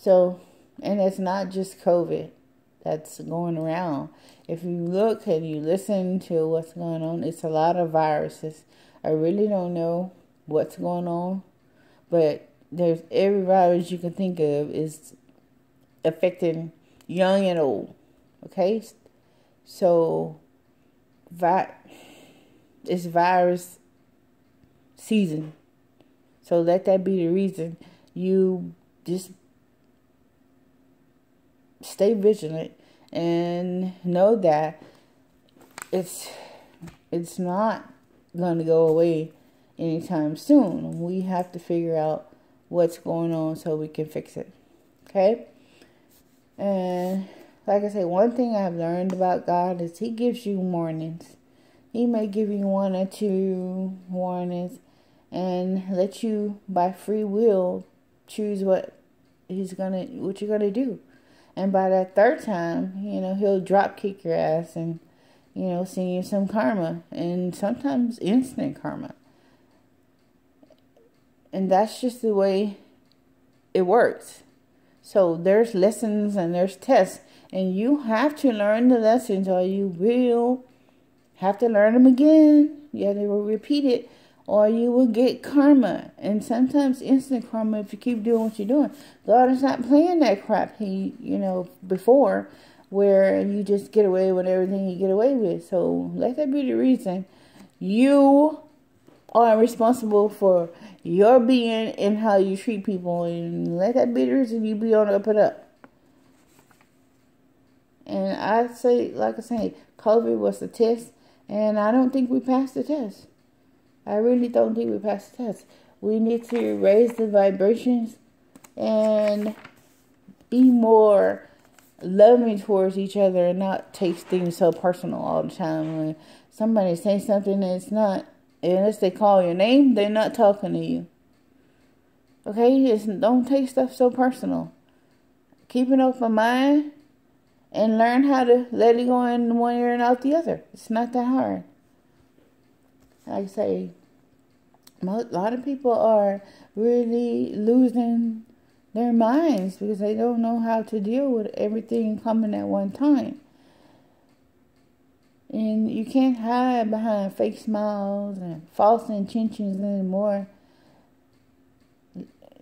So, and it's not just COVID that's going around. If you look and you listen to what's going on, it's a lot of viruses. I really don't know what's going on, but there's every virus you can think of is affecting young and old. Okay? So, it's virus season. So let that be the reason you just stay vigilant and know that it's not going to go away anytime soon. We have to figure out what's going on so we can fix it. Okay? And like I say, one thing I've learned about God is He gives you warnings. He may give you 1 or 2 warnings and let you by free will choose what you're gonna do. And by that 3rd time, He'll drop kick your ass and, send you some karma, and sometimes instant karma. And that's just the way it works. So there's lessons and there's tests, and you have to learn the lessons or you will have to learn them again. Yeah, they will repeat it, or you will get karma. And sometimes instant karma if you keep doing what you're doing. God is not playing that crap before, where you just get away with everything you get away with. So let that be the reason you are responsible for your being and how you treat people, and let that be the reason you be on the up and up. And I say, like I say, COVID was a test, and I don't think we passed the test. I really don't think we passed the test. We need to raise the vibrations and be more loving towards each other and not take things so personal all the time. When somebody says something that's not, unless they call your name, they're not talking to you. Okay? Don't take stuff so personal. Keep an open mind and learn how to let it go in one ear and out the other. It's not that hard. Like I say, a lot of people are really losing their minds because they don't know how to deal with everything coming at one time. And you can't hide behind fake smiles and false intentions anymore.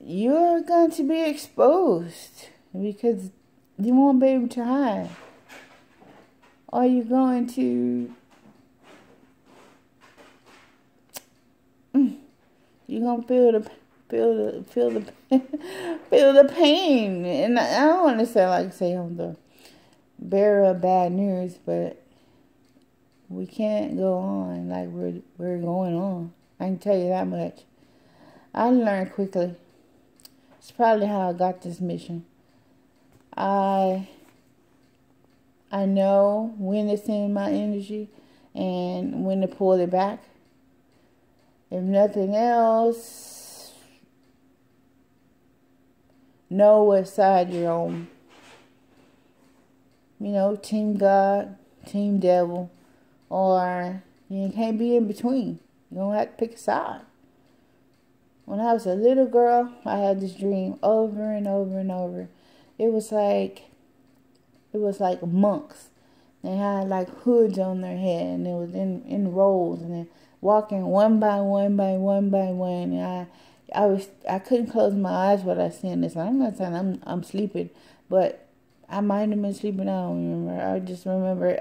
You're going to be exposed because you won't be able to hide. Are you going to... You're going to feel the pain. And I don't want to say I'm the bearer of bad news, but we can't go on like we're going on. I can tell you that much. I learned quickly. It's probably how I got this mission. I know when to send my energy and when to pull it back. If nothing else, know what side you're on. Team God, team devil, or you can't be in between. You don't have to pick a side. When I was a little girl, I had this dream over and over and over. It was like monks. They had like hoods on their head, and it was in rows, and then walking one by one. And I couldn't close my eyes while I seen this. I'm not saying I'm sleeping, but I might have been sleeping. I don't remember. I just remember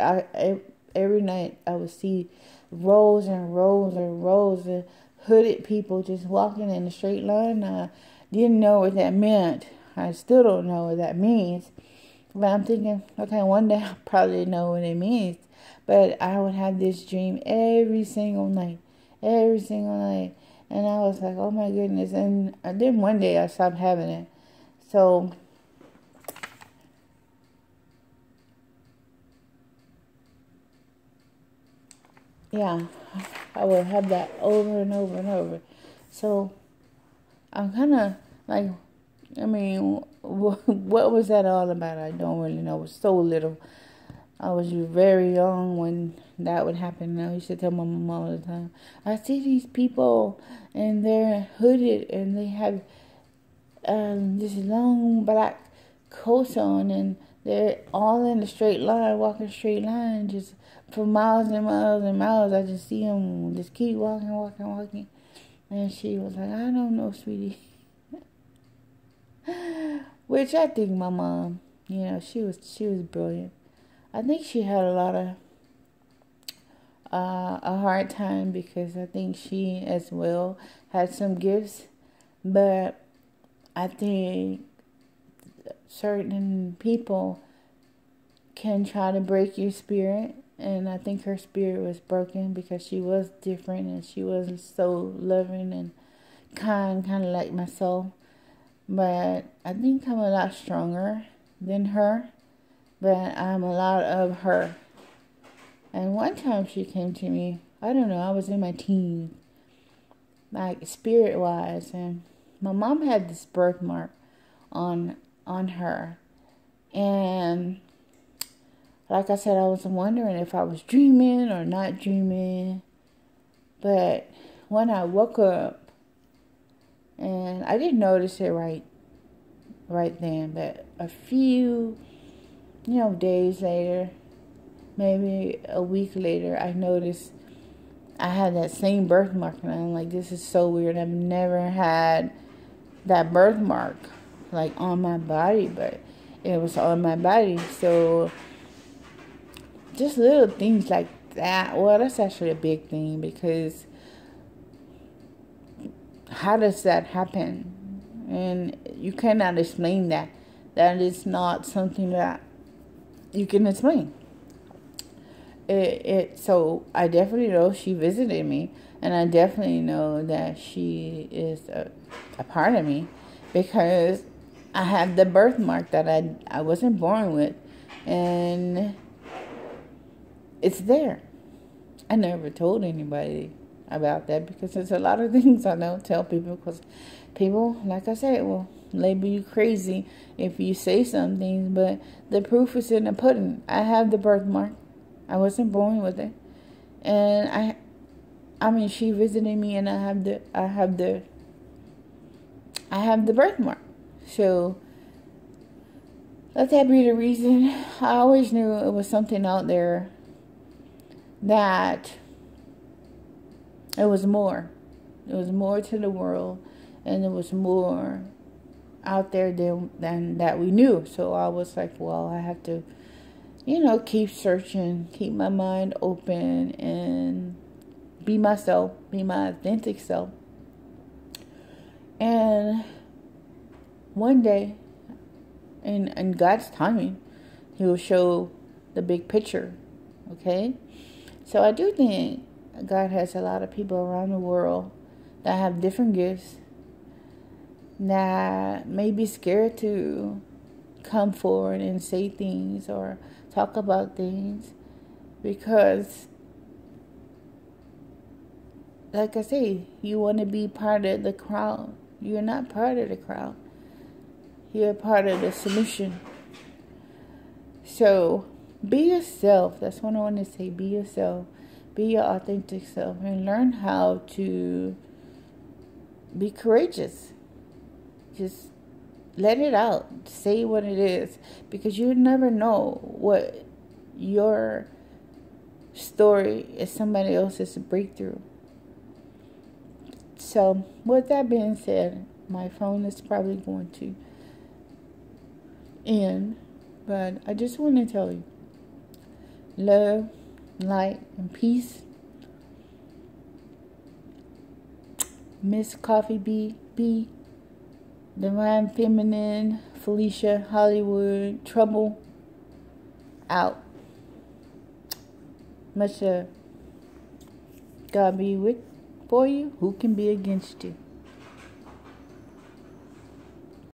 every night I would see rows and rows and rows of hooded people just walking in a straight line. I didn't know what that meant. I still don't know what that means. But I'm thinking, okay, one day I'll probably know what it means. But I would have this dream every single night. And I was like, oh my goodness. And then one day I stopped having it. So, yeah, I would have that over and over and over. So, I'm kind of like, what was that all about? I don't really know. It was so little. I was very young when that would happen. And I used to tell my mom all the time, I see these people and they're hooded and they have this long black coats on, and they're all in a straight line, walking straight line, just for miles and miles and miles. I just see them just keep walking. And she was like, I don't know, sweetie. Which I think my mom, she was brilliant. I think she had a lot of a hard time, because I think she as well had some gifts, but I think certain people can try to break your spirit, and I think her spirit was broken because she was different and she was so loving and kind of like myself. But I think I'm a lot stronger than her, but I'm a lot of her. And one time she came to me, I don't know, I was in my teens, like spirit-wise, and my mom had this birthmark on her. And like I said, I was wondering if I was dreaming or not dreaming. But when I woke up, and I didn't notice it right then, but a few, days later, maybe a week later, I noticed I had that same birthmark, and I'm like, this is so weird. I've never had that birthmark, like, on my body, but it was on my body. So just little things like that. Well, that's actually a big thing, because how does that happen? And you cannot explain that. That is not something that you can explain. So I definitely know she visited me, and I definitely know that she is a part of me, because I have the birthmark that I wasn't born with, and it's there. I never told anybody about that, because there's a lot of things I don't tell people, because people, like I said, will label you crazy if you say some things, but the proof is in the pudding. I have the birthmark. I wasn't born with it, and I mean, she visited me, and I have the birthmark. So let that be the reason. I always knew it was something out there, that it was more. It was more to the world, and it was more out there than that we knew. So I was like, well, I have to, keep searching, keep my mind open, and be myself, be my authentic self. And one day, in God's timing, He will show the big picture, okay? So I do think God has a lot of people around the world that have different gifts, that may be scared to come forward and say things or talk about things, because, like I say, you want to be part of the crowd. You're not part of the crowd. You're part of the solution. So be yourself. That's what I want to say. Be yourself. Be your authentic self, and learn how to be courageous. Just let it out. Say what it is, because you never know what your story is somebody else's breakthrough. So with that being said, my phone is probably going to end, but I just want to tell you, love, light, and peace. Miss Coffee B, Divine Feminine, Felicia, Hollywood, Trouble, out. Much love. God be with for you. Who can be against you?